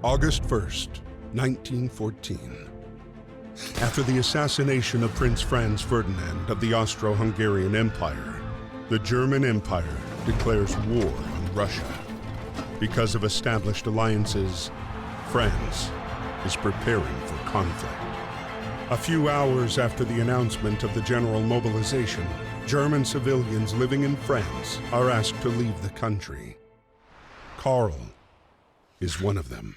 August 1st, 1914. After the assassination of Prince Franz Ferdinand of the Austro-Hungarian Empire, the German Empire declares war on Russia. Because of established alliances, France is preparing for conflict. A few hours after the announcement of the general mobilization, German civilians living in France are asked to leave the country. Karl is one of them.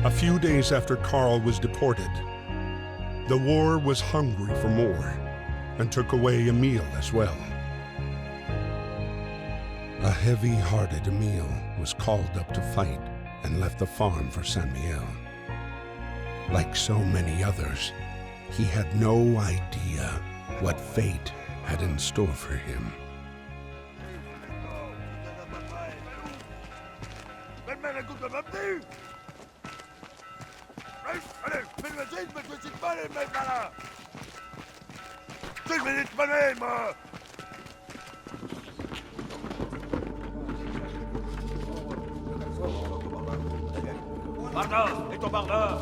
A few days after Karl was deported, the war was hungry for more and took away Emil as well. A heavy-hearted Emil was called up to fight and left the farm for Saint-Mihiel. Like so many others, he had no idea what fate had in store for him. Martin, et ton bardeur!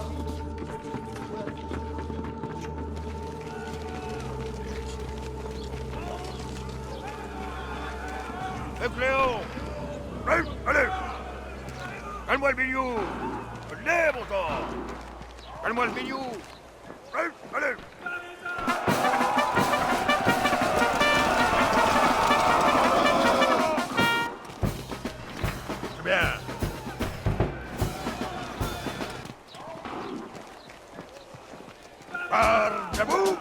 Et Cléon! Allez! Calme-moi le bignou! Allez, mon temps! Calme-moi le bignou! Allez! C'est bien! Debout!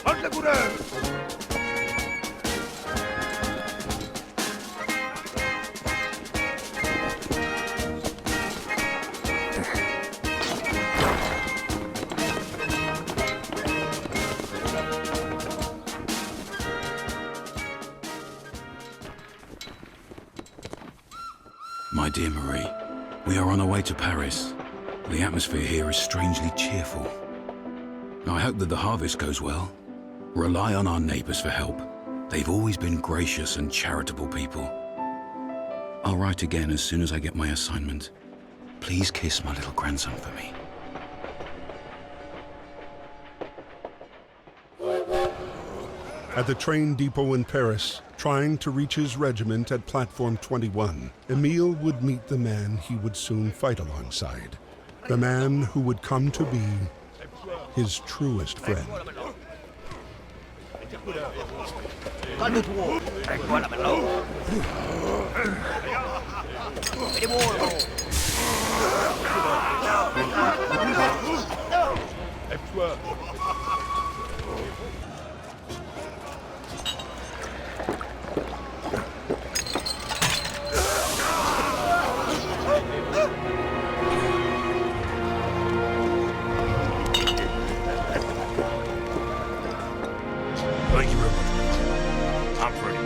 Halte la couleur! My dear Marie, we are on our way to Paris. The atmosphere here is strangely cheerful. I hope that the harvest goes well. Rely on our neighbors for help. They've always been gracious and charitable people. I'll write again as soon as I get my assignment. Please kiss my little grandson for me. At the train depot in Paris, trying to reach his regiment at Platform 21, Emil would meet the man he would soon fight alongside. The man who would come to be his truest friend. Thank you very much. I'm Freddie.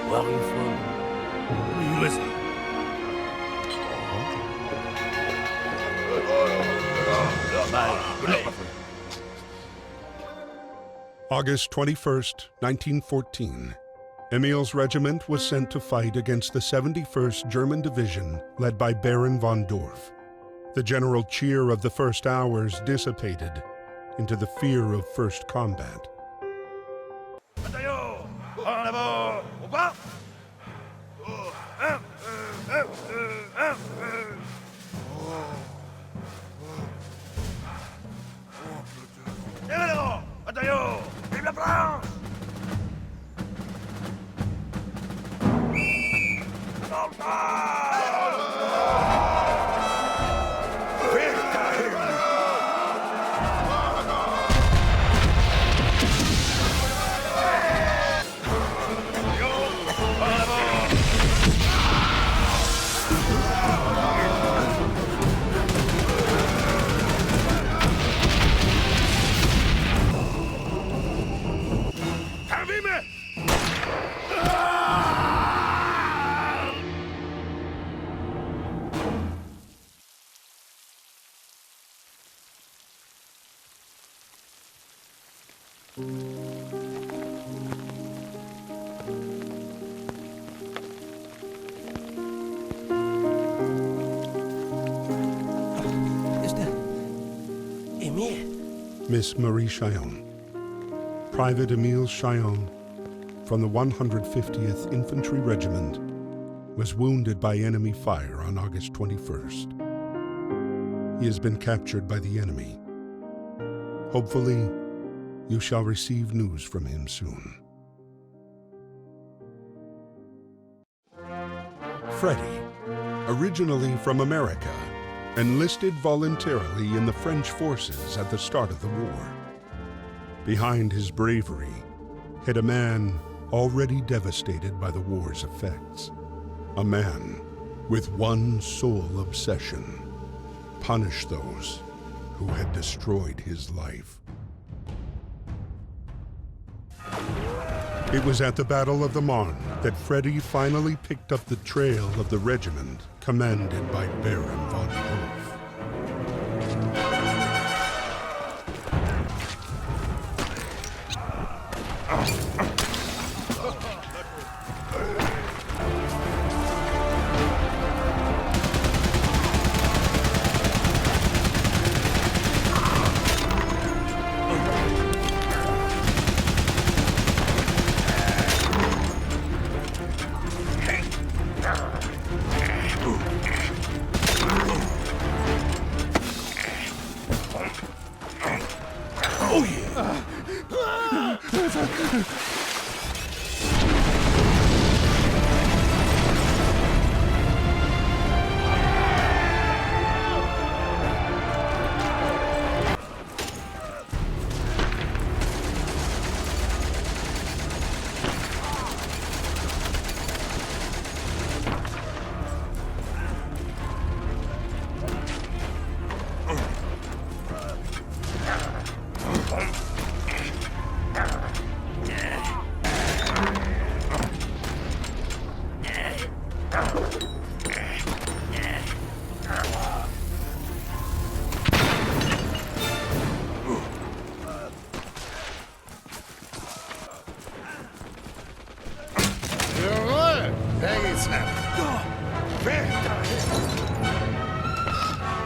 Where are you from? Who are you listening? Bye. Good luck, my friend. August 21st, 1914. Emil's regiment was sent to fight against the 71st German Division led by Baron von Dorf. The general cheer of the first hours dissipated into the fear of first combat. Bataillon, en avant, au pas. Généraux, bataillon, vive la France! Miss Marie Chillon. Private Emile Chillon from the 150th Infantry Regiment was wounded by enemy fire on August 21st. He has been captured by the enemy. Hopefully, you shall receive news from him soon. Freddy, originally from America, enlisted voluntarily in the French forces at the start of the war. Behind his bravery hid a man already devastated by the war's effects. A man with one sole obsession: punish those who had destroyed his life. It was at the Battle of the Marne that Freddy finally picked up the trail of the regiment commanded by Baron von Dorf.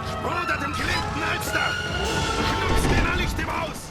Sprudert im geliebten Alster! Knupst den an Licht im Haus!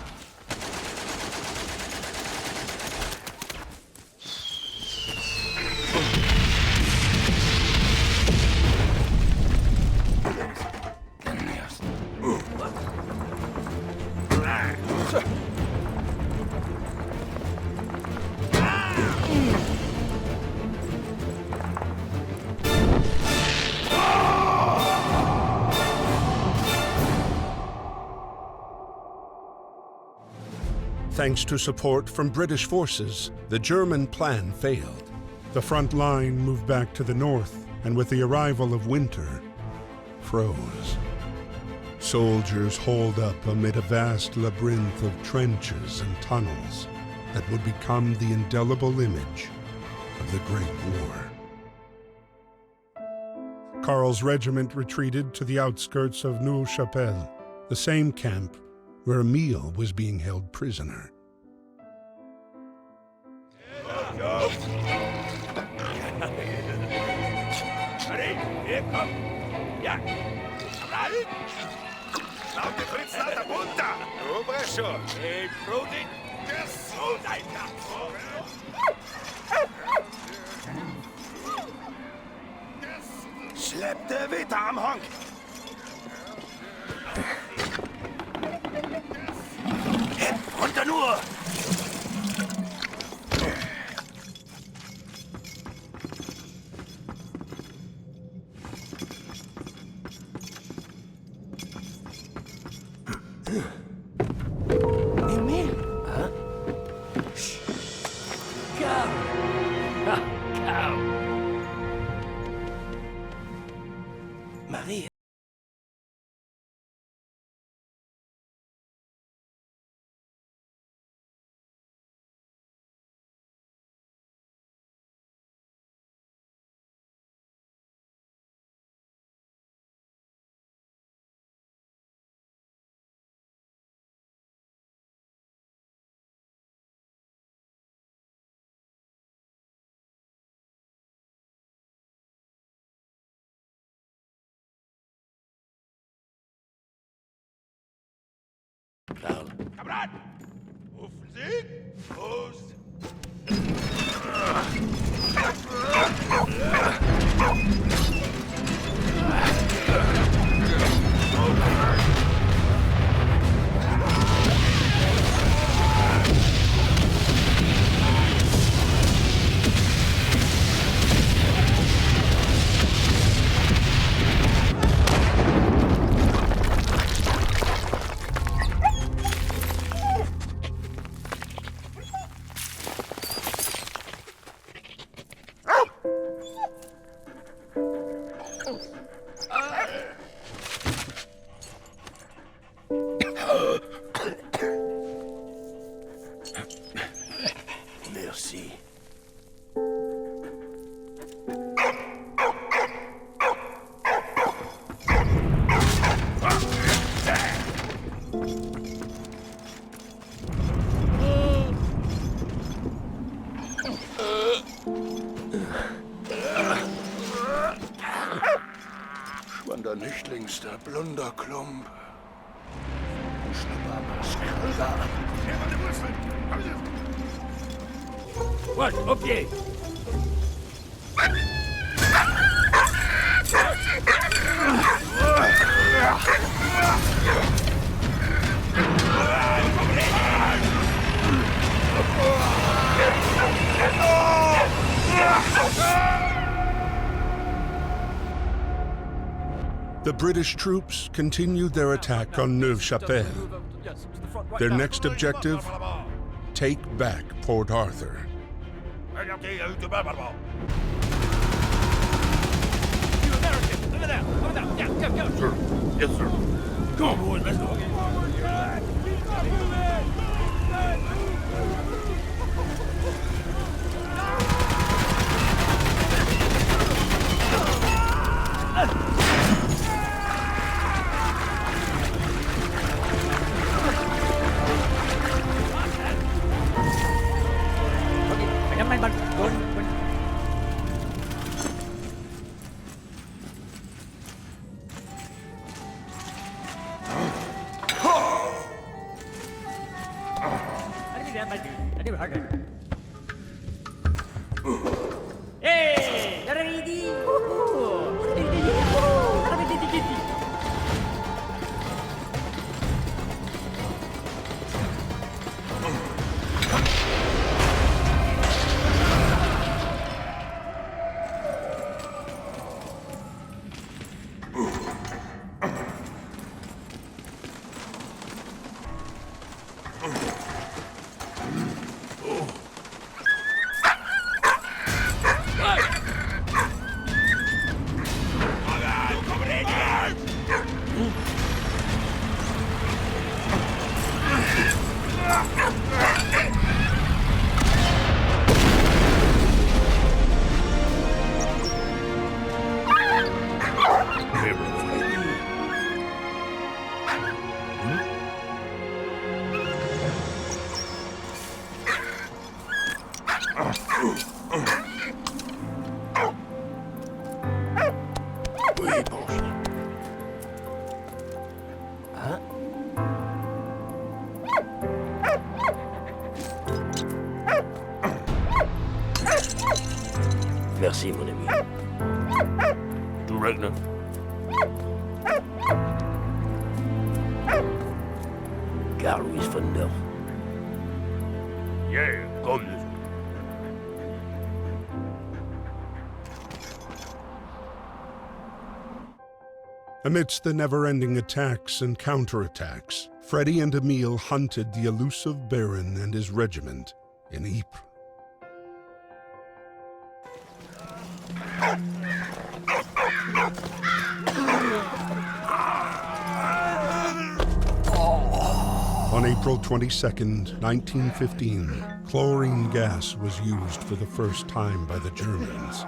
Thanks to support from British forces, the German plan failed. The front line moved back to the north, and with the arrival of winter, froze. Soldiers holed up amid a vast labyrinth of trenches and tunnels that would become the indelible image of the Great War. Karl's regiment retreated to the outskirts of Neuve-Chapelle, the same camp where Emile was being held prisoner. Go! kom! Ja! Kamrat! Slavte Fritznata punta! Dobre šo! Ej, prudi! Gesundheit, Släppte Witter am Honk! Runter nur! Emil? Huh? Go! Go! Maria. Karl. Kamerad! Rufen Sie! Prost! Merci. Schwander Nichtlings, der blunder Klump. Schnuppermasch, Krüger. Вот, окей! The British troops continued their attack on Neuve-Chapelle. Their next objective, take back Port Arthur. You American! Over there! Over there! Yeah, go! Sir. Yes, sir. Come on, boys, let's go! Hey, ready? Merci, mon ami. Du reckner? Carl Louis van der. Yeah, kom dus. Amidst the never-ending attacks and counterattacks, Freddy and Emile hunted the elusive Baron and his regiment in Ypres. On April 22nd, 1915, chlorine gas was used for the first time by the Germans.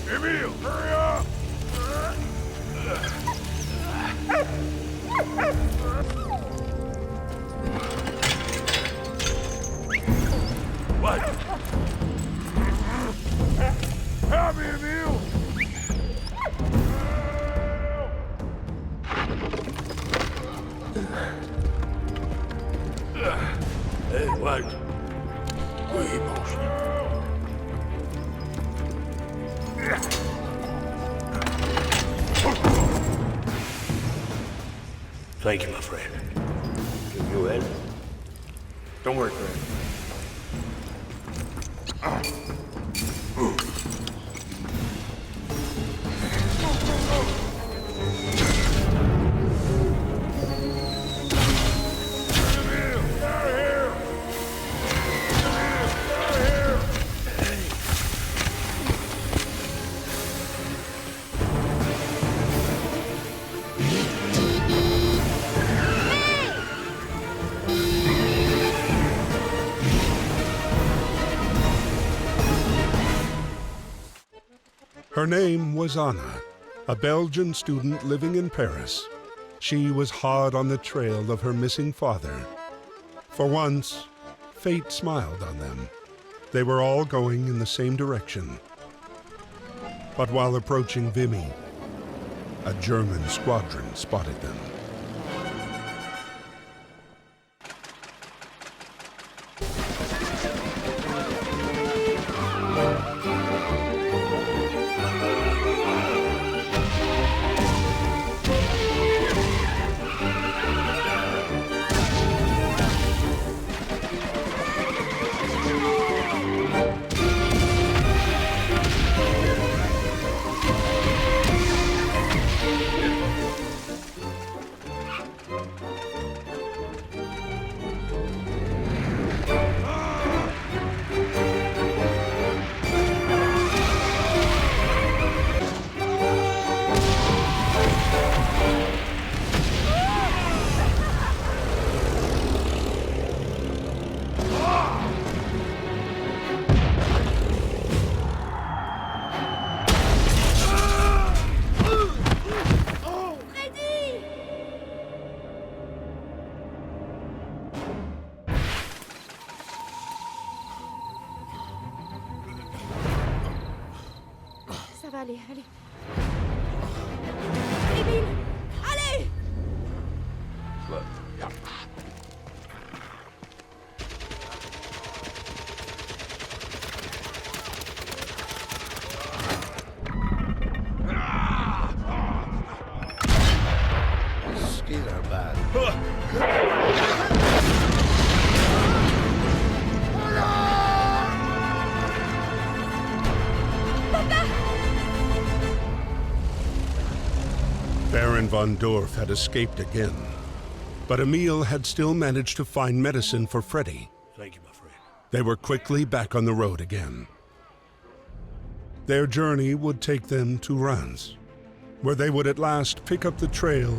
Emile, hurry up! What? Help me, Emile! Hey, what? Oui, mon Thank you, my friend. Can you help? Don't worry, Fred. Her name was Anna, a Belgian student living in Paris. She was hard on the trail of her missing father. For once, fate smiled on them. They were all going in the same direction. But while approaching Vimy, a German squadron spotted them. Ça va aller, allez. Emile, allez! Skeeter bad. Baron von Dorf had escaped again, but Emile had still managed to find medicine for Freddy. Thank you, my friend. They were quickly back on the road again. Their journey would take them to Reims, where they would at last pick up the trail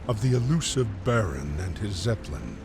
of the elusive Baron and his Zeppelin.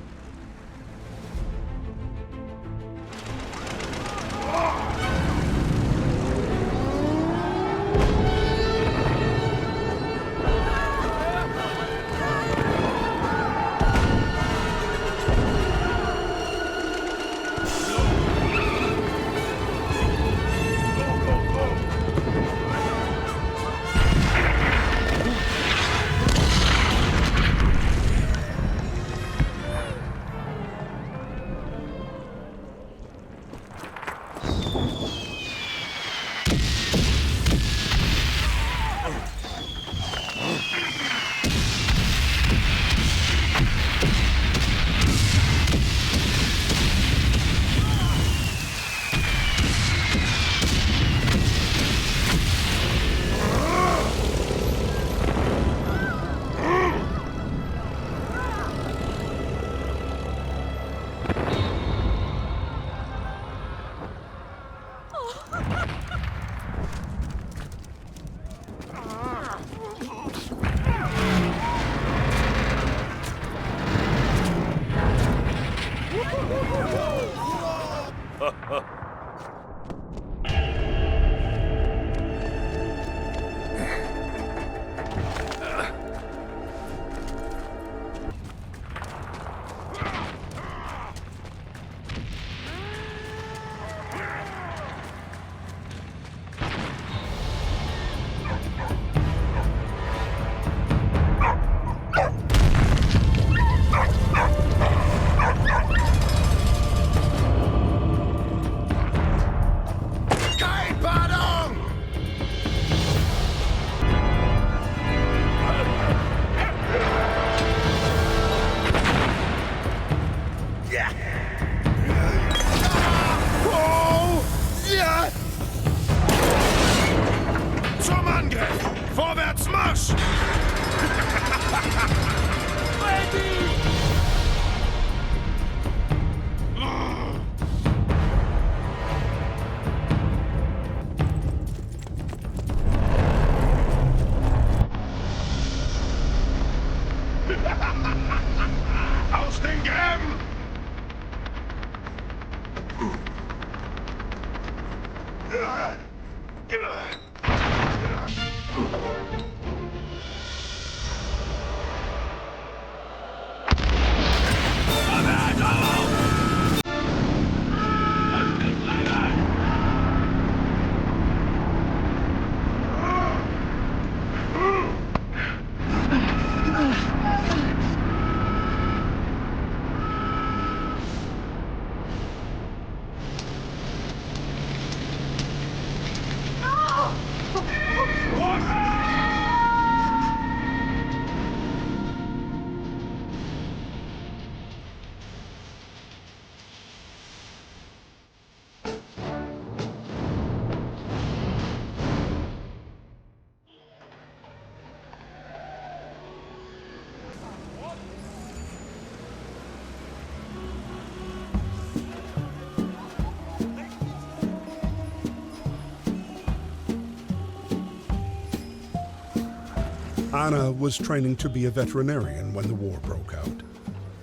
Anna was training to be a veterinarian when the war broke out.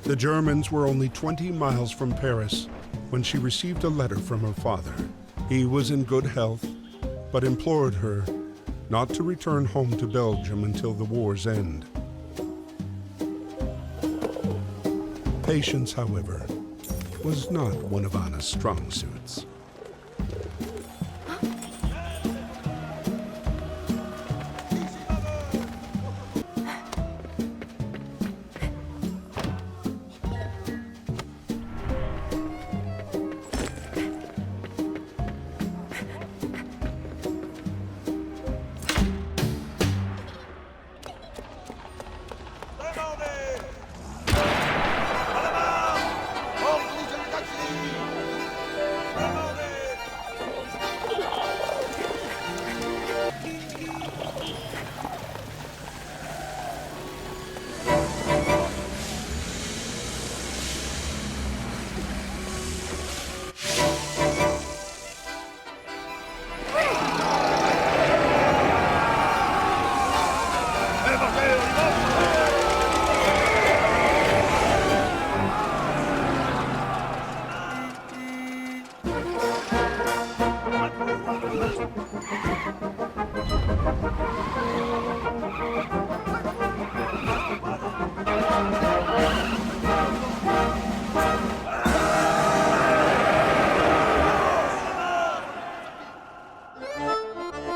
The Germans were only 20 miles from Paris when she received a letter from her father. He was in good health, but implored her not to return home to Belgium until the war's end. Patience, however, was not one of Anna's strong suits.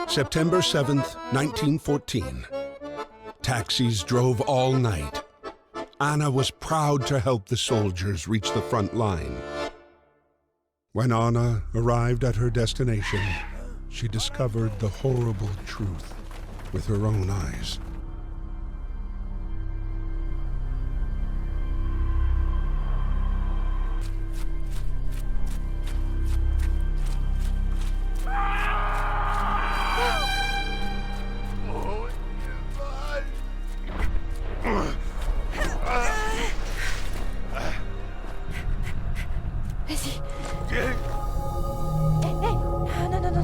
September 7th, 1914. Taxis drove all night. Anna was proud to help the soldiers reach the front line. When Anna arrived at her destination, she discovered the horrible truth with her own eyes. Vas-y. Hey, non, non, non, non.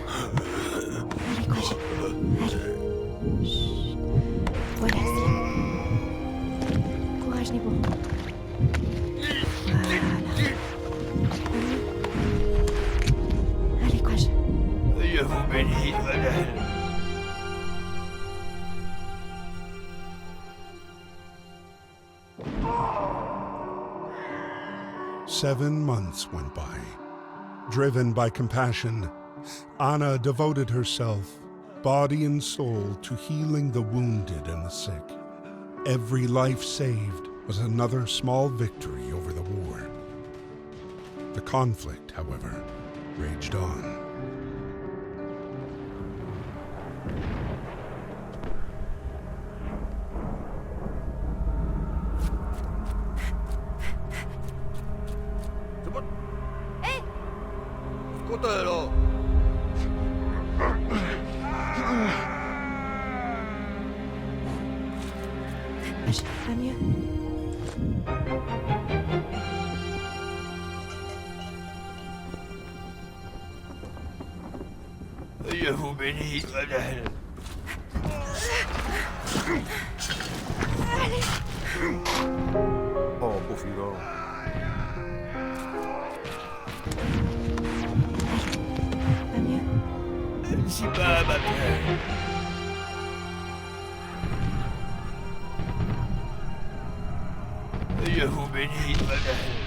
Allez, courage. Allez. Chut. Voilà, c'est. Courage, Nebo. Voilà. Allez, courage. Dieu vous bénisse, madame. 7 months went by. Driven by compassion, Anna devoted herself, body and soul, to healing the wounded and the sick. Every life saved was another small victory over the war. The conflict, however, raged on. Scotelo! Pas mieux. Dieu vous bénisse, madame. Oh, pauvre Je vous bénis, madame.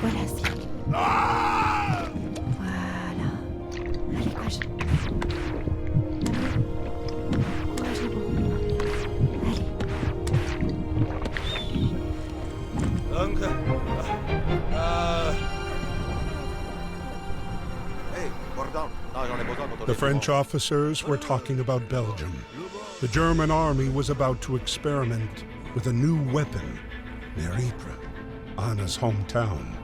Voilà, si. Voilà. Allez, courage. Courage, les bons. Allez. Donc, Hey, pardon. Non, j'en ai besoin de ton The French officers were talking about Belgium. The German army was about to experiment with a new weapon near Ypres, Anna's hometown.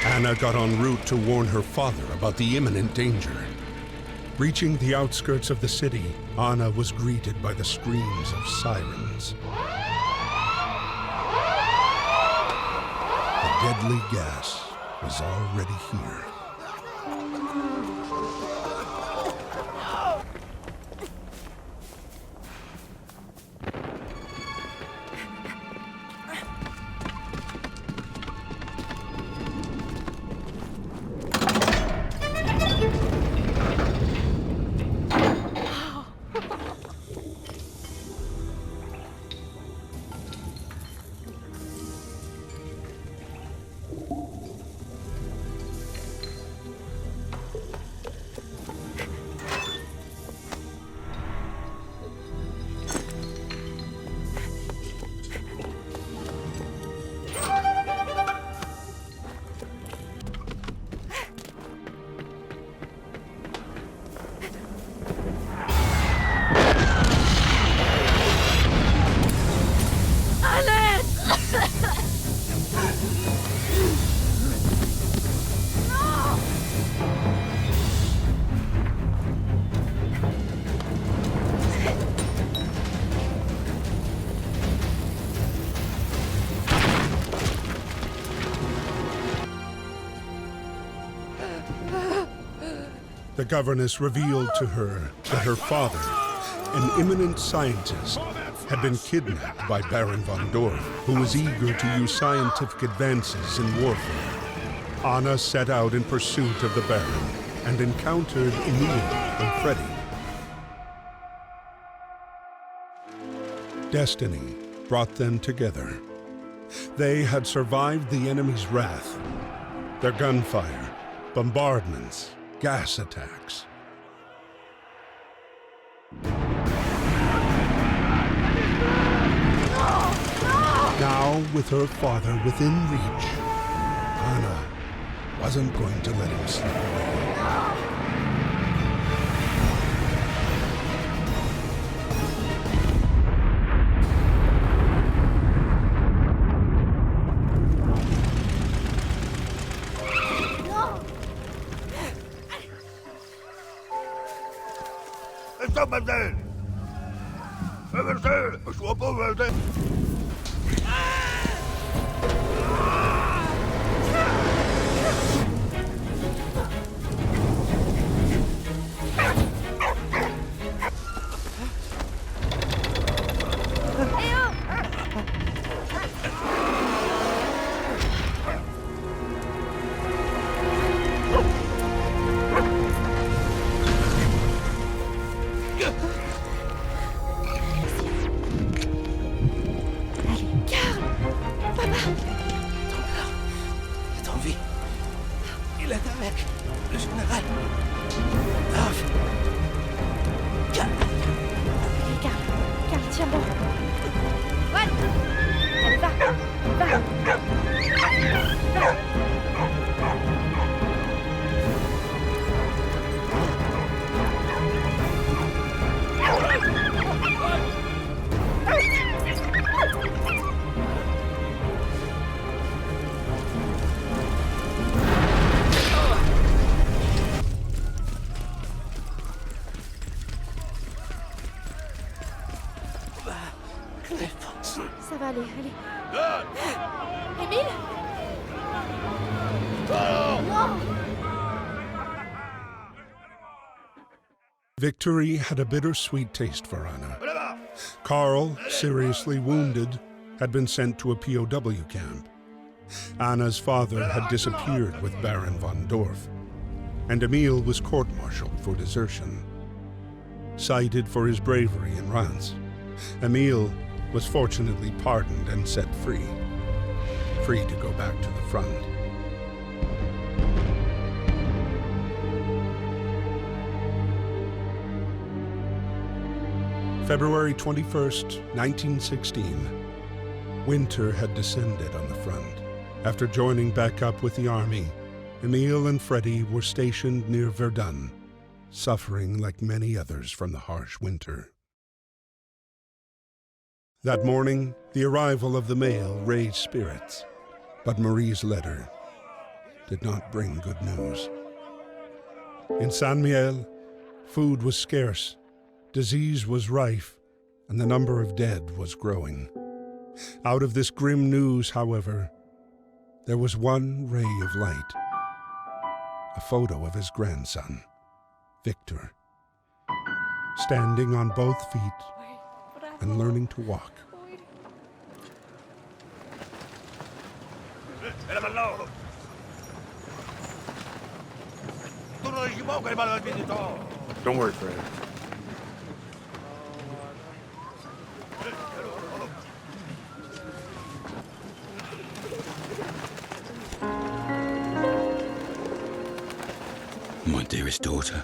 Anna got en route to warn her father about the imminent danger. Reaching the outskirts of the city, Anna was greeted by the screams of sirens. The deadly gas was already here. The governess revealed to her that her father, an eminent scientist, had been kidnapped by Baron von Dorf, who was eager to use scientific advances in warfare. Anna set out in pursuit of the Baron and encountered Emil and Freddy. Destiny brought them together. They had survived the enemy's wrath, their gunfire, bombardments, gas attacks. Now, with her father within reach, Anna wasn't going to let him slip away. stop, mademoiselle! Mademoiselle, je vois pas, mademoiselle! Ça va aller, allez. Émile? Non! Victory had a bittersweet taste for Anna. Carl, seriously wounded, had been sent to a POW camp. Anna's father had disappeared with Baron von Dorf, and Emil was court-martialed for desertion. Cited for his bravery in Reims, Emil was fortunately pardoned and set free. Free to go back to the front. February 21st, 1916. Winter had descended on the front. After joining back up with the army, Emil and Freddy were stationed near Verdun, suffering like many others from the harsh winter. That morning, the arrival of the mail raised spirits, but Marie's letter did not bring good news. In Saint-Mihiel, food was scarce, disease was rife, and the number of dead was growing. Out of this grim news, however, there was one ray of light. A photo of his grandson, Victor, standing on both feet and learning to walk. Don't worry, Fred. My dearest daughter,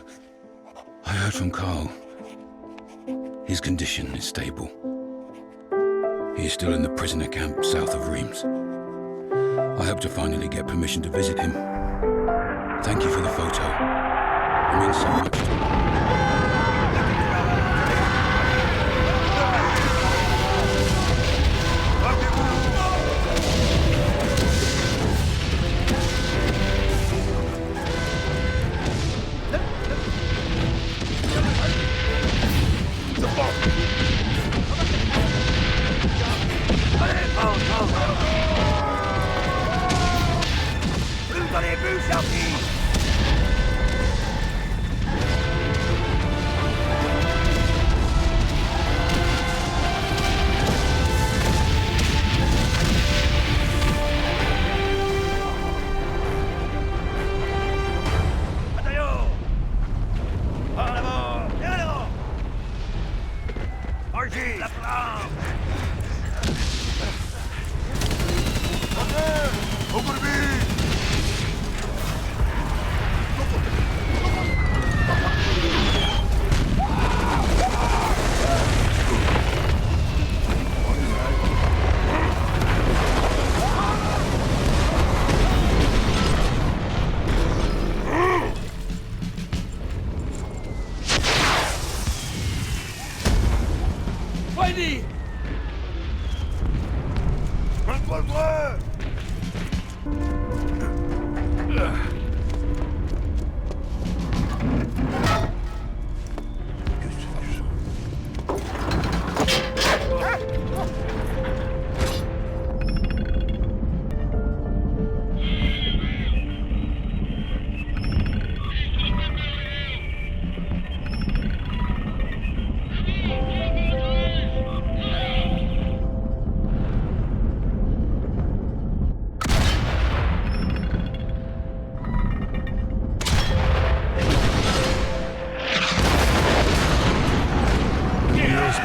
I heard from Carl. His condition is stable. He is still in the prisoner camp south of Reims. I hope to finally get permission to visit him. Thank you for the photo. It means so much to me.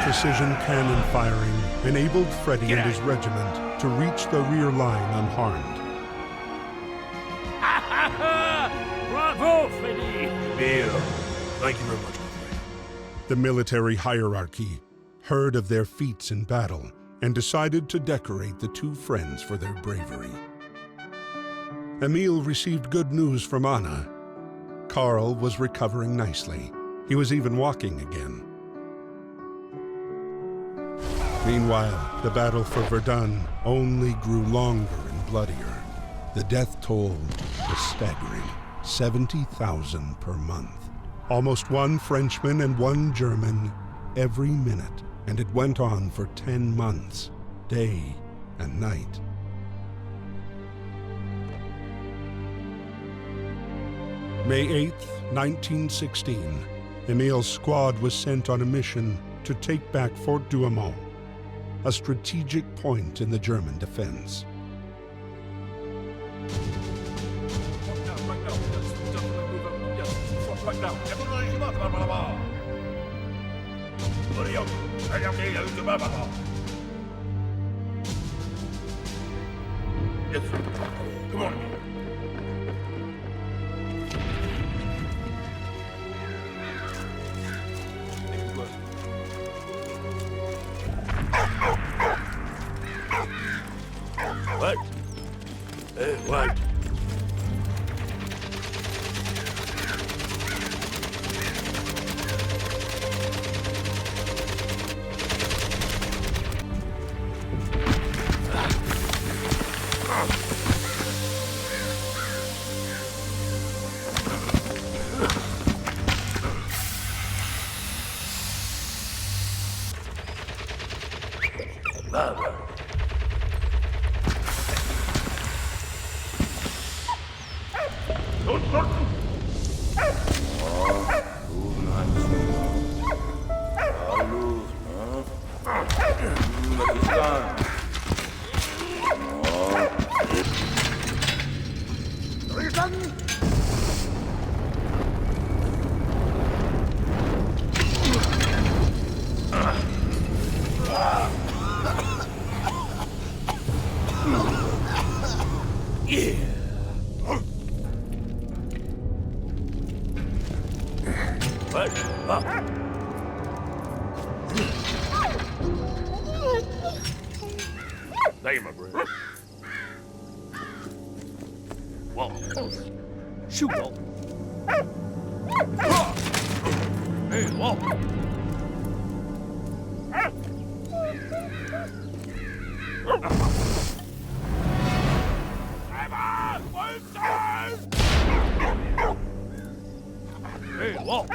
Precision cannon firing enabled Freddy and his regiment to reach the rear line unharmed. Bravo, Freddy! Bill, thank you very much, my friend. The military hierarchy heard of their feats in battle and decided to decorate the two friends for their bravery. Emil received good news from Anna. Carl was recovering nicely. He was even walking again. Meanwhile, the battle for Verdun only grew longer and bloodier. The death toll was staggering, 70,000 per month. Almost one Frenchman and one German every minute and it went on for 10 months, day and night. May 8th, 1916, Emil's squad was sent on a mission to take back Fort Douaumont, a strategic point in the German defense. Right now. Everybody come out, yes, sir. Come on. What? Hey, what? Thank you, my friend. Whoa. Shoot, Walt. Hey, Walt. Hey, Walt.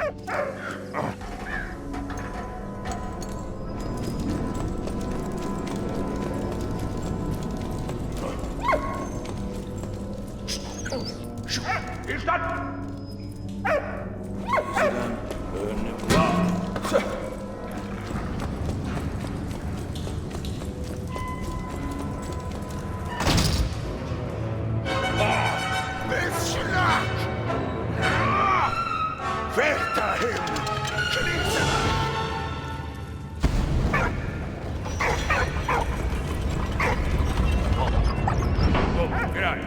Ist das? Weg dahin! Schließe! Oh, get out.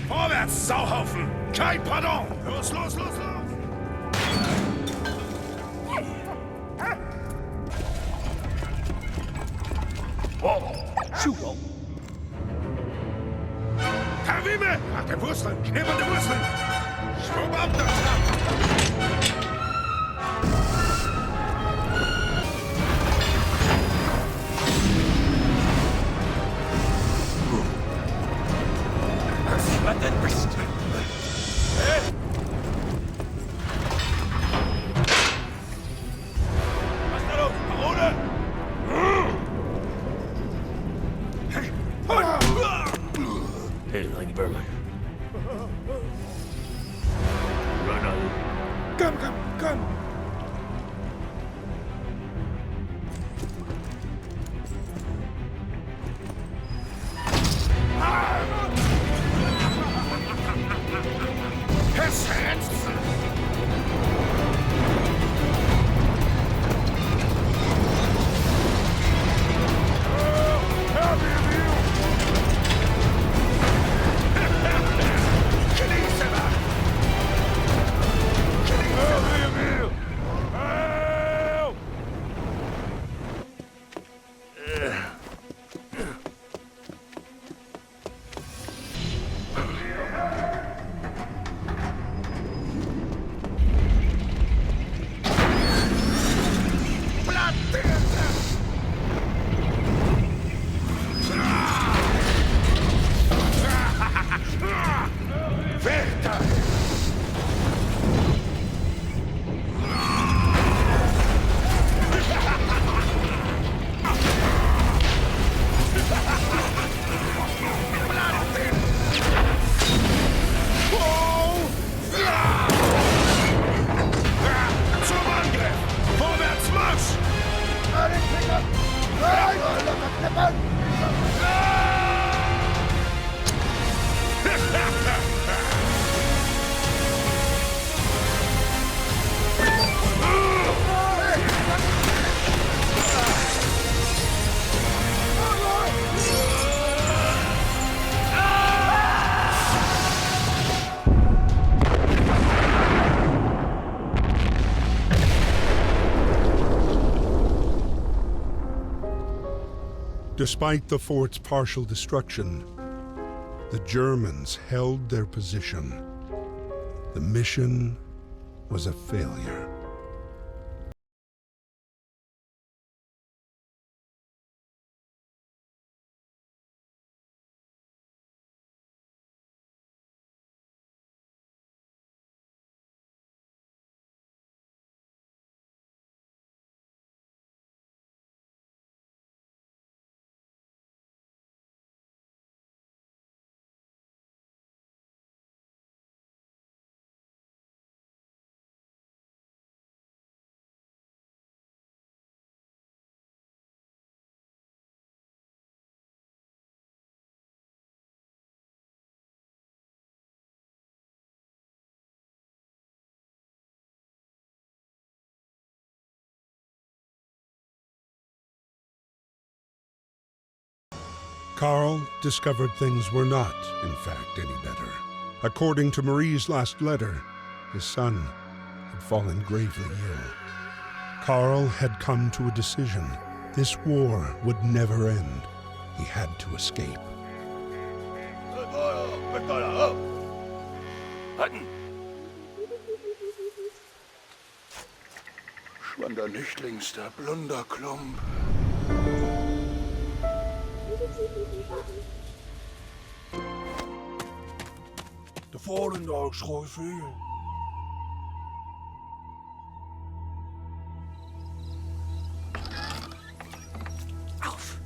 Vorwärts, Sauhaufen! Kein Pardon! Los, los, los, los! Whoa. Shoot, Walt. Kavime! Nach der Wurzeln! Schnell an der Wurzeln! Schwupp ab, das! Was denn bist? Hey! Was ist da los? Parole! Hey, thank you very much. Run out. Komm, komm, komm! Gesetzt! Despite the fort's partial destruction, the Germans held their position. The mission was a failure. Karl discovered things were not, in fact, any better. According to Marie's last letter, his son had fallen gravely ill. Karl had come to a decision. This war would never end. He had to escape. Schwander Nichtlings der Blunderklump. De fallen dogs gooi veel. Auf!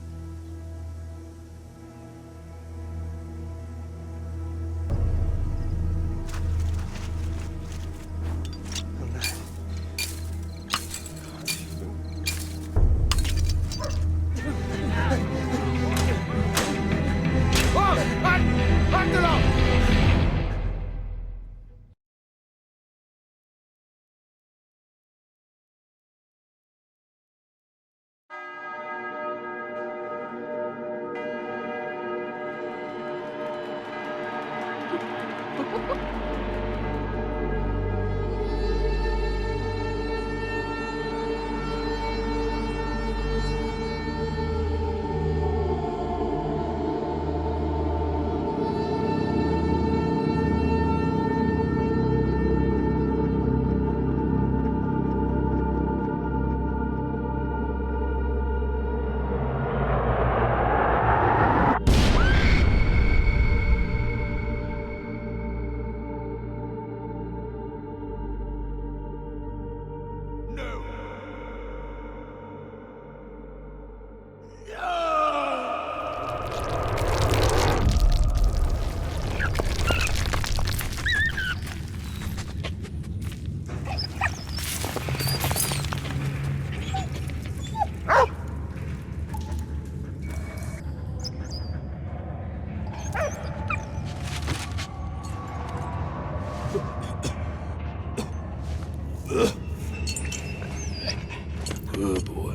Good boy.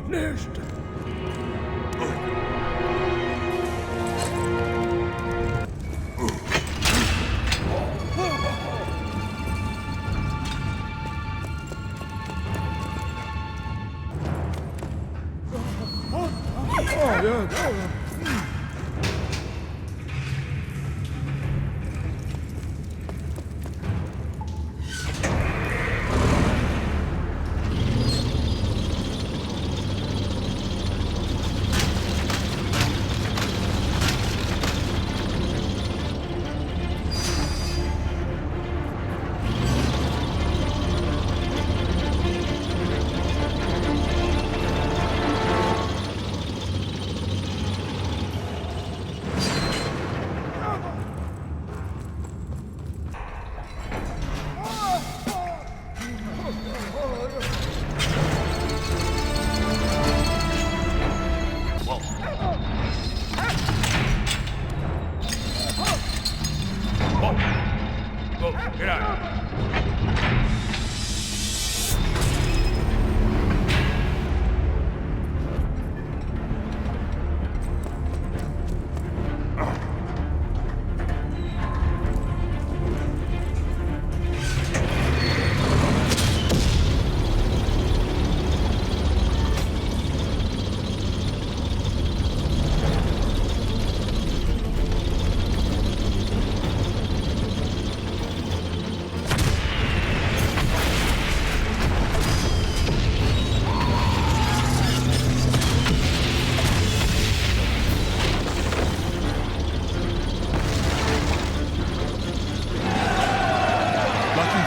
Nicht!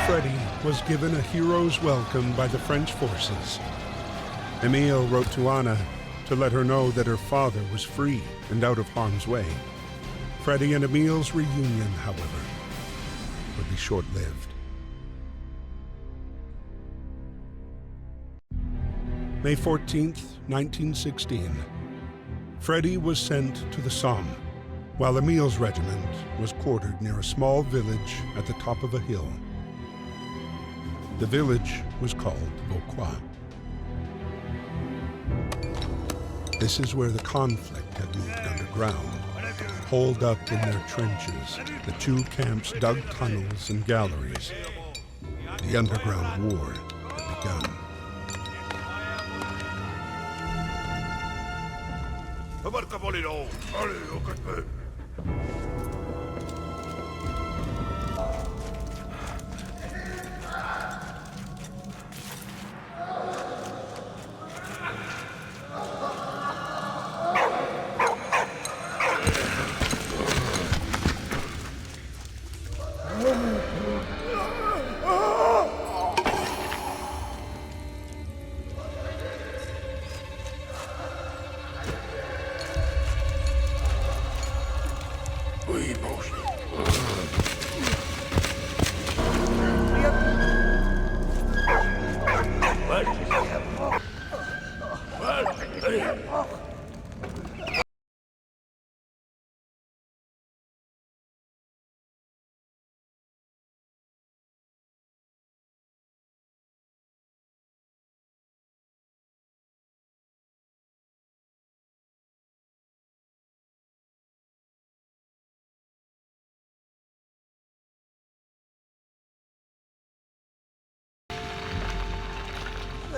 Freddy was given a hero's welcome by the French forces. Emile wrote to Anna to let her know that her father was free and out of harm's way. Freddy and Emile's reunion, however, would be short-lived. May 14th, 1916. Freddy was sent to the Somme, while Emile's regiment was quartered near a small village at the top of a hill. The village was called Vauquois. This is where the conflict had moved underground. Holed up in their trenches, the two camps dug tunnels and galleries. The underground war had begun.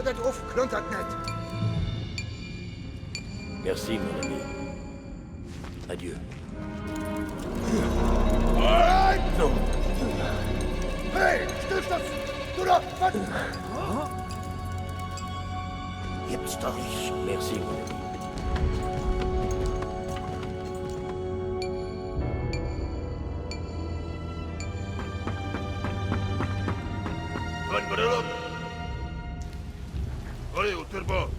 Dat overklopt dat net. Merci, mon ami. Adieu. Non. Hey, stilst das! Du da, was? Gibt's doch. Merci, mon ami. Van Barelop! Allez, au turbo!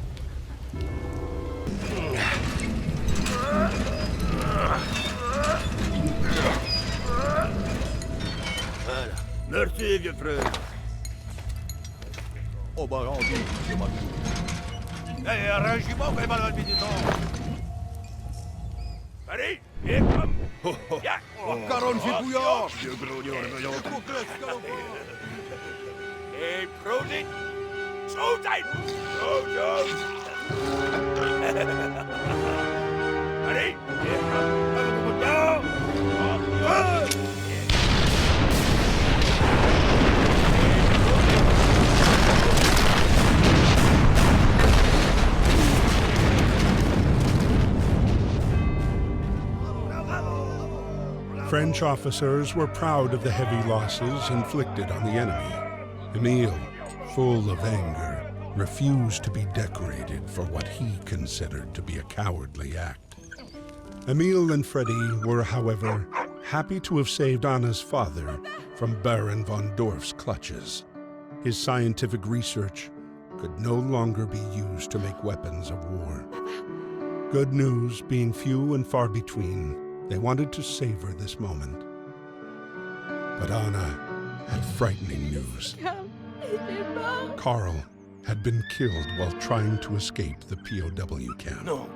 Voilà. Merci, vieux frère. Oh, bah, on dit, c'est pas tout. Hey, un régiment, mais mal disons. Allez, et comme. Caron, j'ai bouillard! Vieux grognon, réveillant. Et Prosit! Showtime! Showtime! Allez! French officers were proud of the heavy losses inflicted on the enemy. Emile, full of anger, refused to be decorated for what he considered to be a cowardly act. Emile and Freddy were, however, happy to have saved Anna's father from Baron von Dorf's clutches. His scientific research could no longer be used to make weapons of war. Good news being few and far between, they wanted to savor this moment. But Anna had frightening news. Carl had been killed while trying to escape the POW camp. No.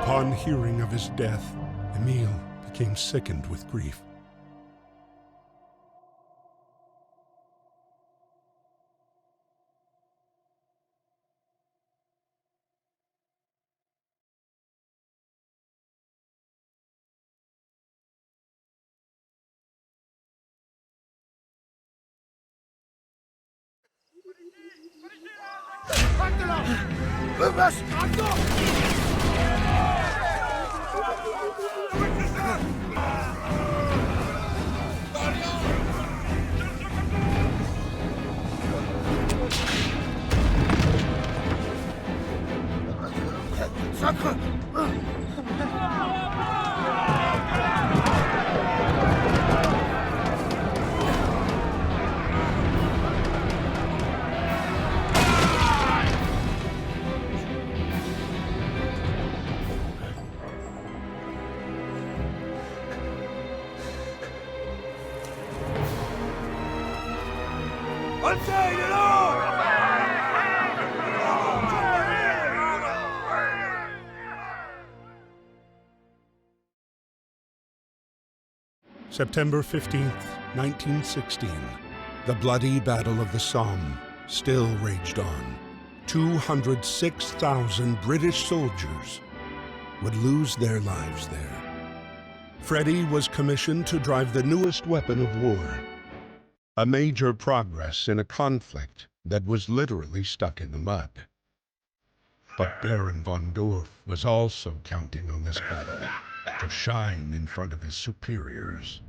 Upon hearing of his death, Emile became sickened with grief. Was? Sacre! September 15th, 1916. The bloody Battle of the Somme still raged on. 206,000 British soldiers would lose their lives there. Freddy was commissioned to drive the newest weapon of war, a major progress in a conflict that was literally stuck in the mud. But Baron von Dorf was also counting on this battle to shine in front of his superiors.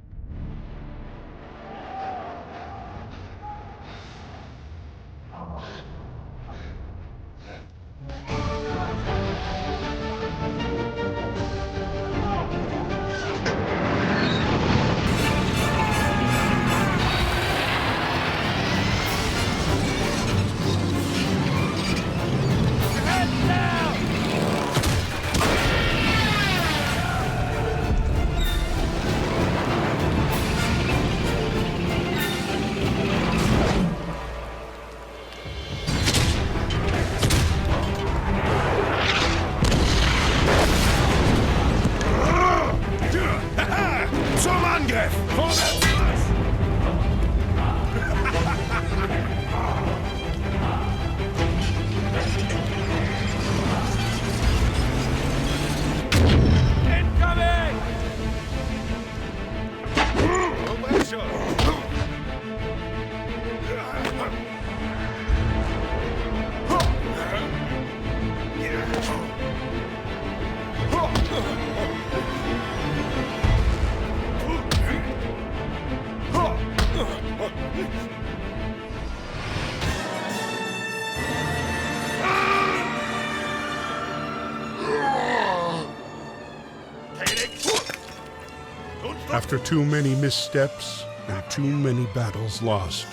After too many missteps and too many battles lost,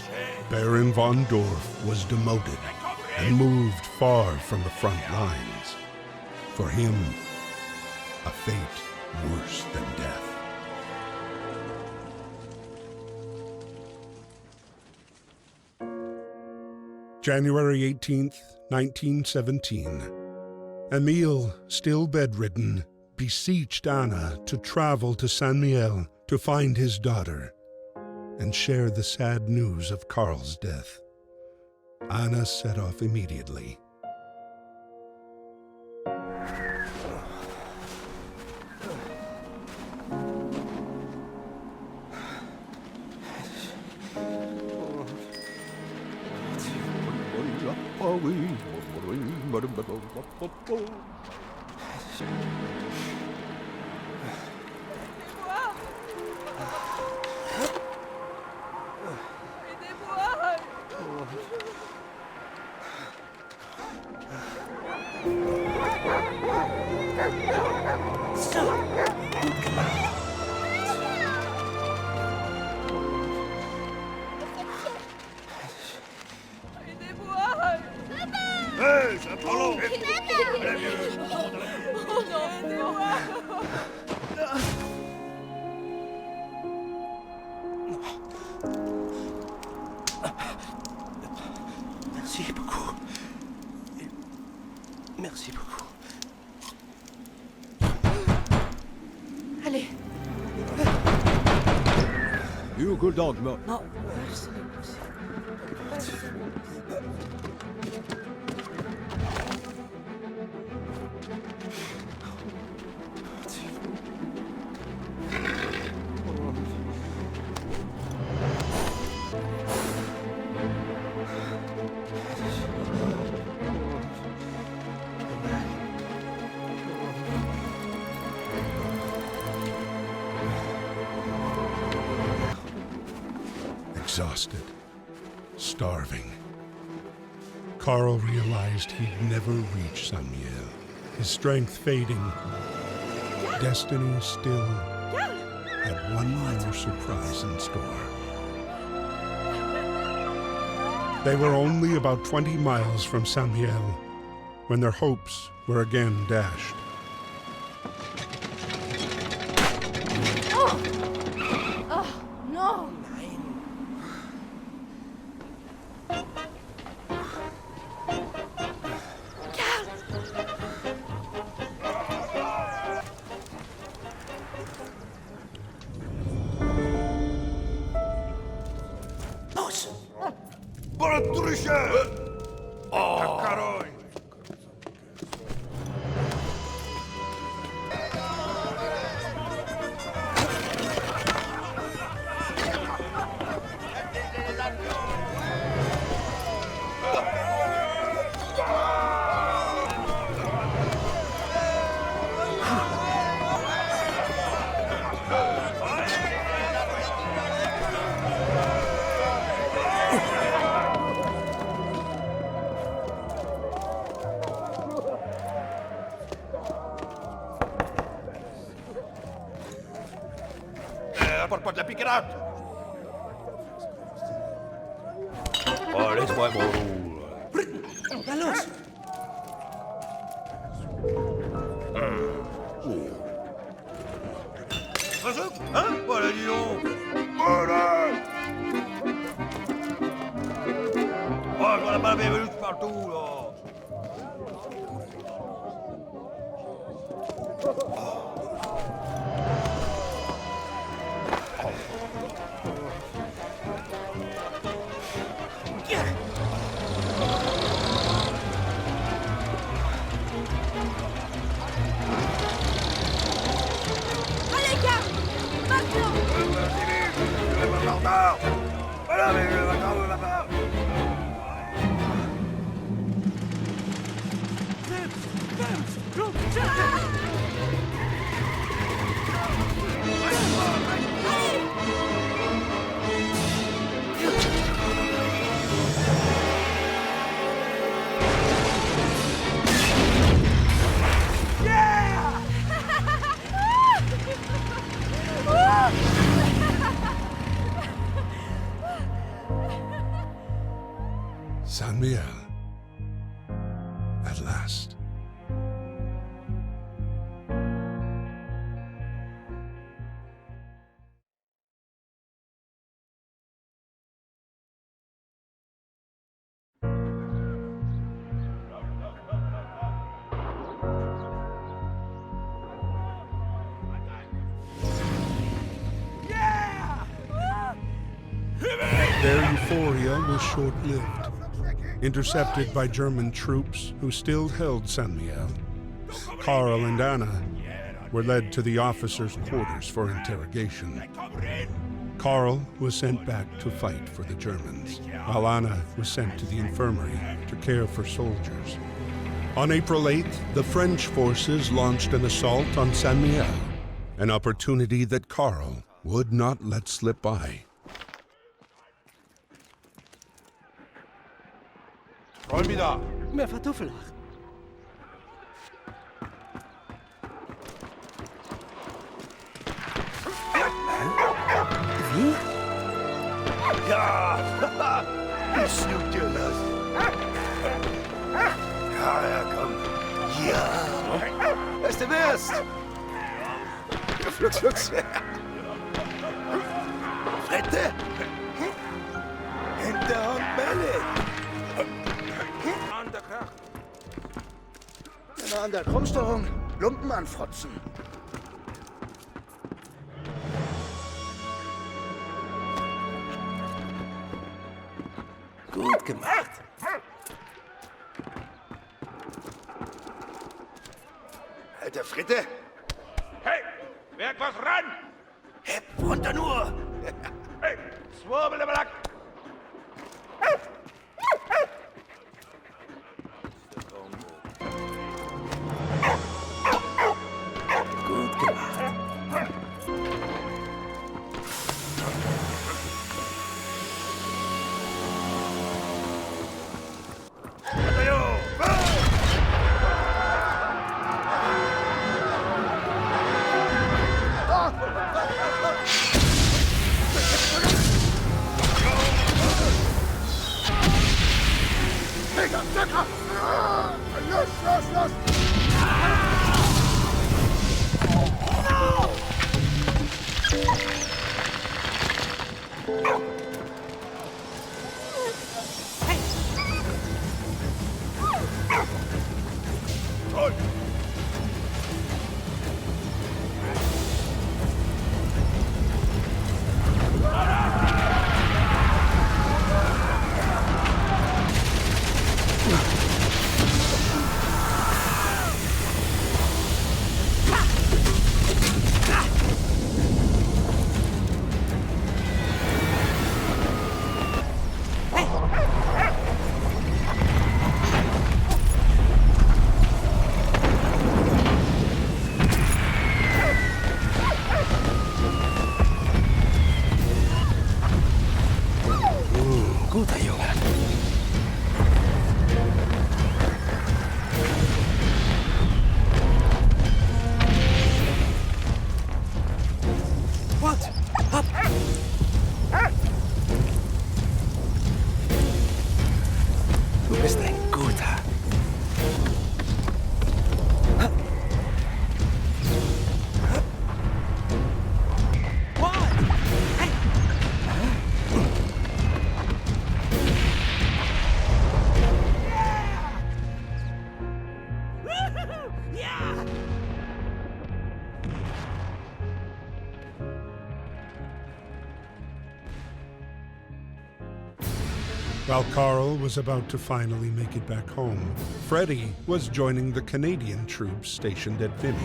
Baron von Dorf was demoted and moved far from the front lines. For him, a fate worse than death. January 18th, 1917. Emile, still bedridden, beseeched Anna to travel to Saint-Mihiel to find his daughter and share the sad news of Karl's death. Anna set off immediately. Merci beaucoup. Merci beaucoup. Allez. You good dog, Mo. Non. exhausted, starving. Carl realized he'd never reach Samuel, his strength fading. Destiny still had one more surprise in store. They were only about 20 miles from Samuel when their hopes were again dashed. No! Pot la piquerate. Oh, laisse-moi mon roule. Na los! Versuch, hein? Voilà, dis donc. Voilà. Oh, je vois la balle véloce partout, là. Samuel. At last. Their euphoria was short-lived, intercepted by German troops who still held Samuel. Carl and Anna were led to the officers' quarters for interrogation. Carl was sent back to fight for the Germans, while Anna was sent to the infirmary to care for soldiers. On April 8th, the French forces launched an assault on Samuel, an opportunity that Carl would not let slip by. Roll mich da. Mehr Vertuffel. Wie? Ja! Ich schlug dir das. Ja, komm. Ja! Was du willst! Flux, flux! Frette! Hinterhand Bälle! Immer an der Krummstörung Lumpen anfrotzen. Gut gemacht! Alter Fritte! Hey! Werk was ran! Hepp runter nur! Hey! Zwirbelebelack! Gut gemacht! Guter Junge. What? Up. Du bist ein Guter. While Carl was about to finally make it back home, Freddy was joining the Canadian troops stationed at Vimy.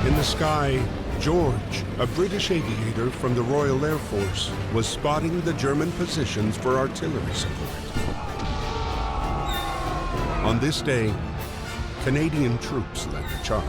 In the sky, George, a British aviator from the Royal Air Force, was spotting the German positions for artillery support. On this day, Canadian troops led the charge.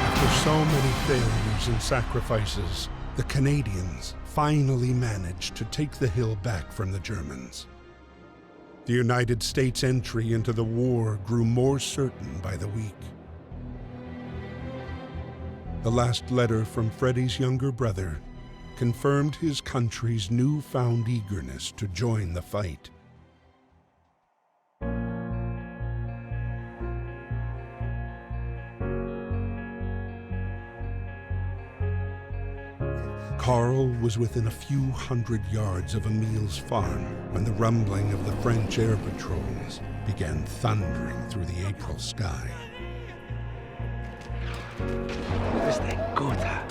After so many failures and sacrifices, the Canadians finally managed to take the hill back from the Germans. The United States' entry into the war grew more certain by the week. The last letter from Freddy's younger brother confirmed his country's newfound eagerness to join the fight. Carl was within a few hundred yards of Emil's farm when the rumbling of the French air patrols began thundering through the April sky. Du bist ein Guter.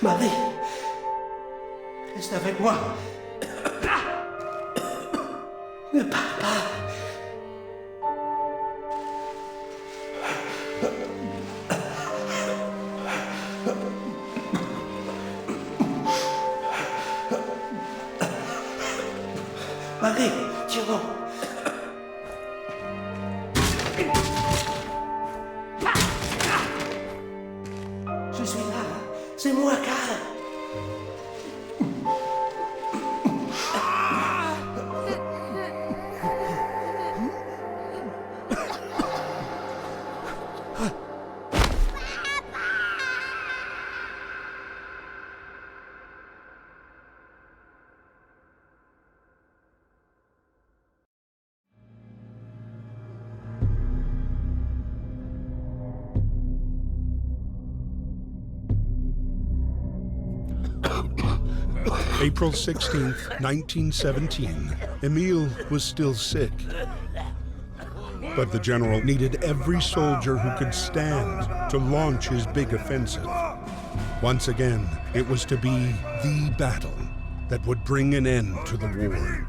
Marie, reste avec moi. Ne pars pas. Marie, tiens bon. Je suis là. C'est moi, Karl. April 16th, 1917, Emile was still sick. But the general needed every soldier who could stand to launch his big offensive. Once again, it was to be the battle that would bring an end to the war.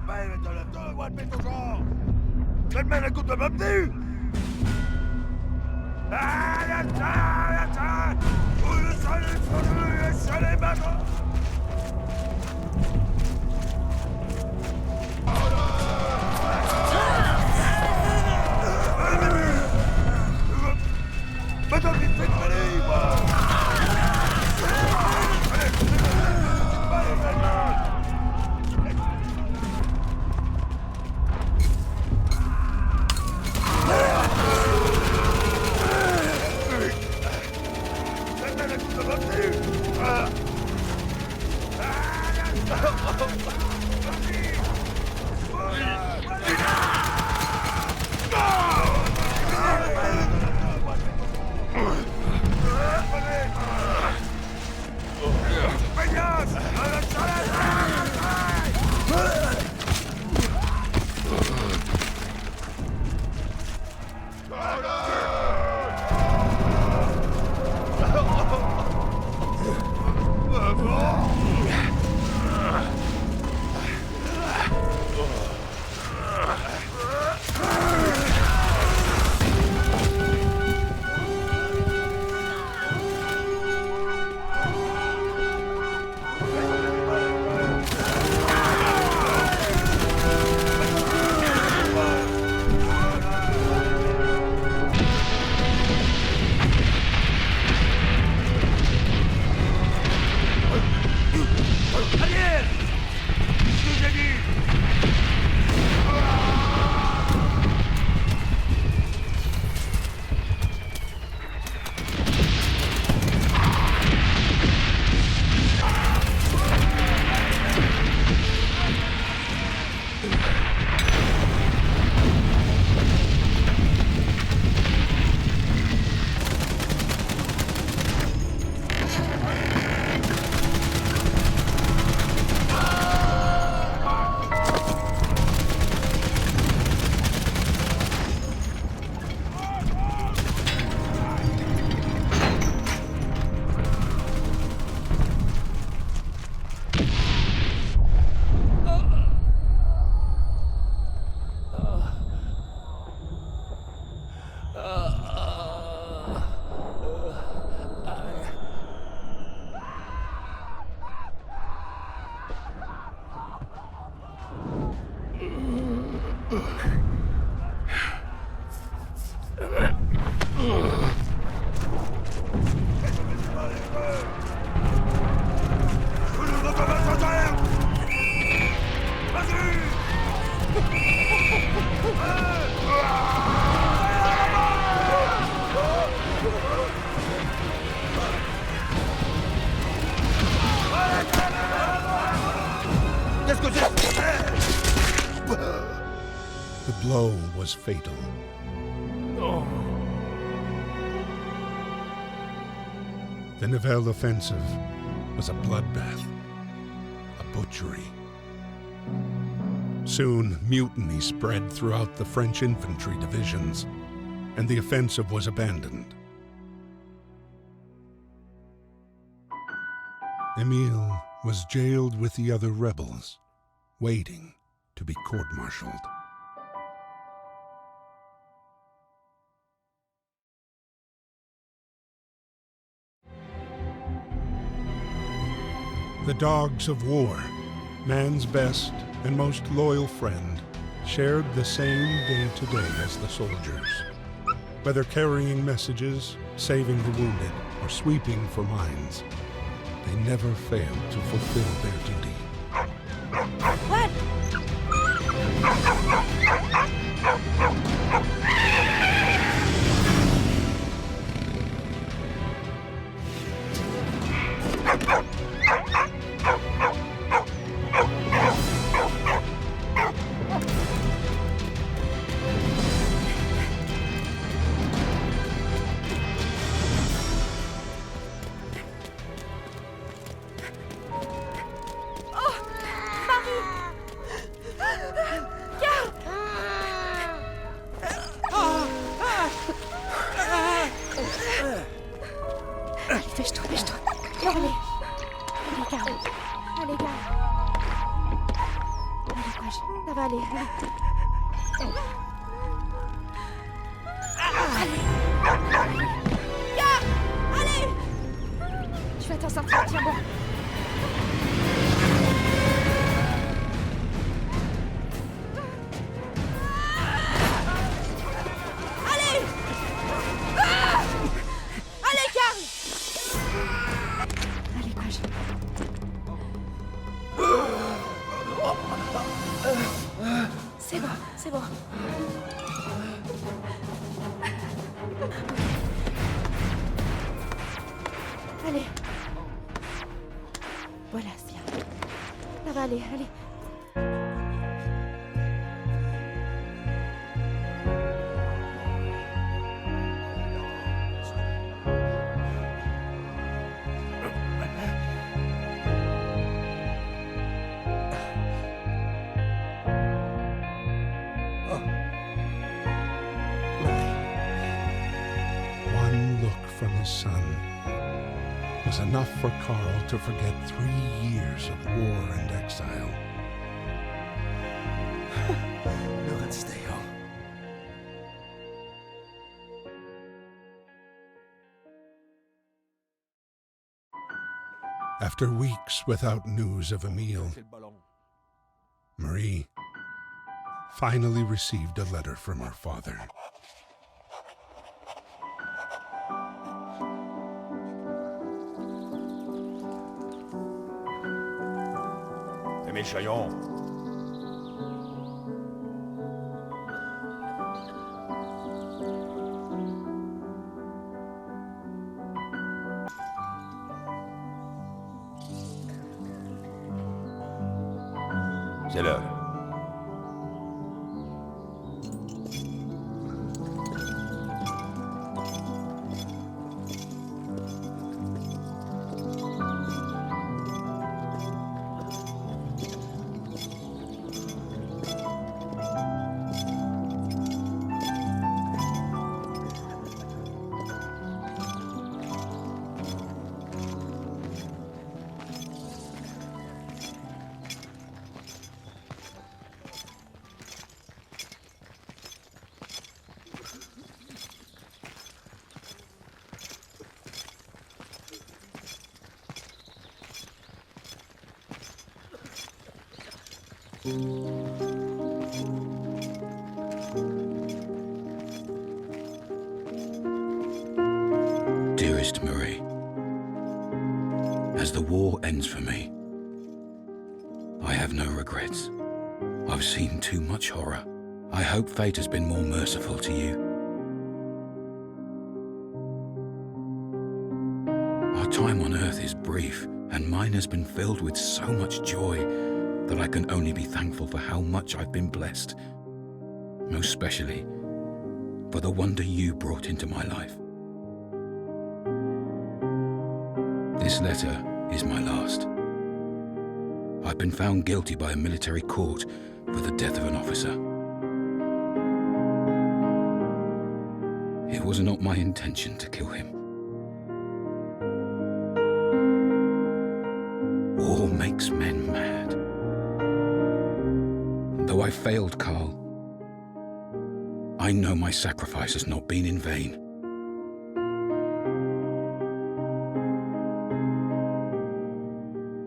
The blow was fatal. The Nivelle offensive was a bloodbath, a butchery. Soon, mutiny spread throughout the French infantry divisions, and the offensive was abandoned. Emile was jailed with the other rebels, waiting to be court-martialed. The dogs of war, man's best and most loyal friend, shared the same day-to-day as the soldiers. Whether carrying messages, saving the wounded, or sweeping for mines, they never failed to fulfill their duty. What? Non, allez. Allez, Carl. Allez, Carl. Allez, courage. Ça va aller, allez. Allez. Carl, allez. Tu vas t'en sortir, tiens bon. Allez. Allez, Carl. Allez, courage. C'est bon, c'est bon. Allez. Voilà, c'est bien. Ça va aller, allez. One look from his son was enough for Carl to forget 3 years of war and exile. Nu gaat stay on. After weeks without news of Emile, C'est le ballon. Marie finally received a letter from her father. Émile Chaillon. C'est l'heure. Dearest Marie, as the war ends for me, I have no regrets. I've seen too much horror. I hope fate has been more merciful to you. Our time on Earth is brief, and mine has been filled with so much joy that I can only be thankful for how much I've been blessed, most especially for the wonder you brought into my life. This letter is my last. I've been found guilty by a military court for the death of an officer. It was not my intention to kill him. War makes men mad. Though I failed Carl, I know my sacrifice has not been in vain.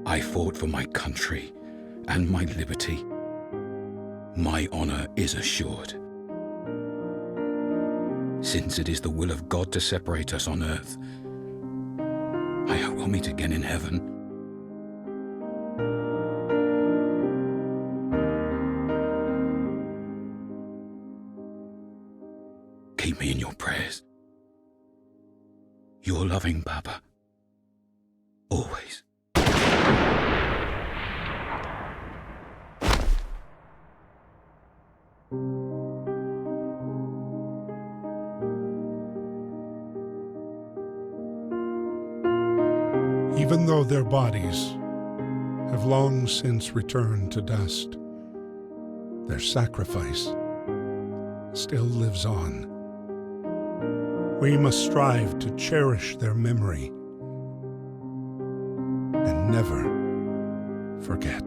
I fought for my country and my liberty. My honor is assured. Since it is the will of God to separate us on earth, I hope we'll meet again in heaven. Keep me in your prayers. Your loving Papa. Always. Even though their bodies have long since returned to dust, their sacrifice still lives on. We must strive to cherish their memory never forget.